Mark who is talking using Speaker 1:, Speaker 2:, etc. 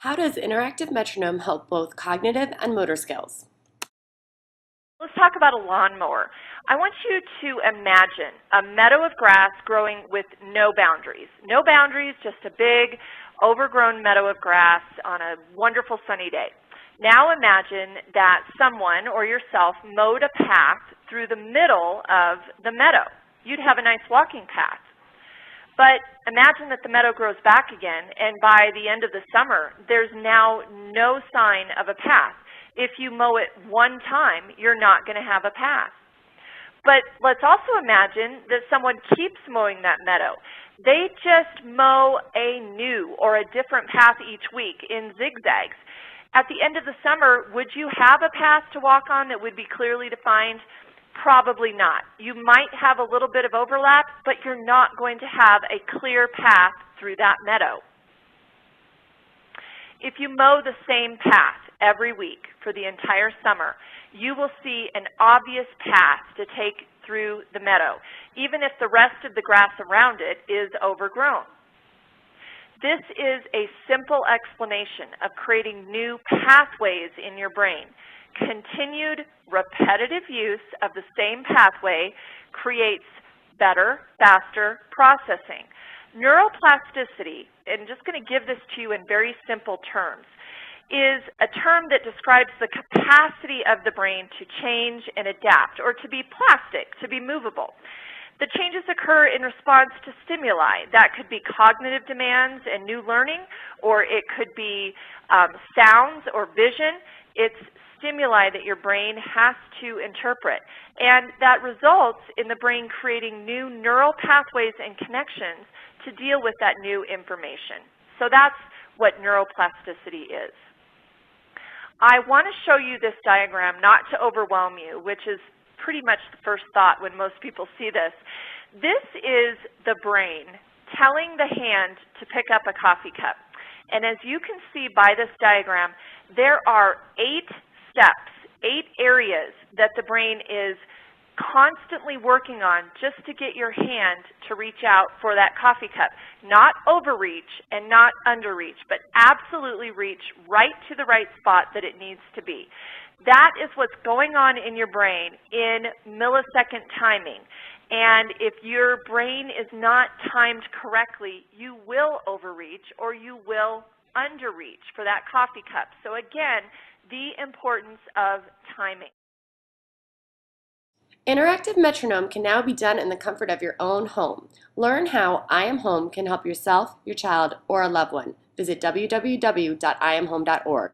Speaker 1: How does interactive metronome help both cognitive and motor skills?
Speaker 2: Let's talk about a lawnmower. I want you to imagine a meadow of grass growing with no boundaries. No boundaries, just a big, overgrown meadow of grass on a wonderful sunny day. Now imagine that someone or yourself mowed a path through the middle of the meadow. You'd have a nice walking path. But imagine that the meadow grows back again, and by the end of the summer, there's now no sign of a path. If you mow it one time, you're not going to have a path. But let's also imagine that someone keeps mowing that meadow. They just mow a new or a different path each week in zigzags. At the end of the summer, would you have a path to walk on that would be clearly defined? Probably not. You might have a little bit of overlap, but you're not going to have a clear path through that meadow. If you mow the same path every week for the entire summer, you will see an obvious path to take through the meadow, even if the rest of the grass around it is overgrown. This is a simple explanation of creating new pathways in your brain. Continued repetitive use of the same pathway creates better, faster processing. Neuroplasticity, and I'm just going to give this to you in very simple terms, is a term that describes the capacity of the brain to change and adapt, or to be plastic, to be movable. The changes occur in response to stimuli. That could be cognitive demands and new learning, or it could be sounds or vision. It's stimuli that your brain has to interpret. And that results in the brain creating new neural pathways and connections to deal with that new information. So that's what neuroplasticity is. I want to show you this diagram, not to overwhelm you, which is pretty much the first thought when most people see this. This is the brain telling the hand to pick up a coffee cup. And as you can see by this diagram, there are 8 steps, 8 areas that the brain is constantly working on just to get your hand to reach out for that coffee cup. Not overreach and not underreach, but absolutely reach right to the right spot that it needs to be. That is what's going on in your brain in millisecond timing. And if your brain is not timed correctly, you will overreach or you will underreach for that coffee cup. So again, the importance of timing.
Speaker 1: Interactive metronome can now be done in the comfort of your own home. Learn how I Am Home can help yourself, your child, or a loved one. Visit www.iamhome.org.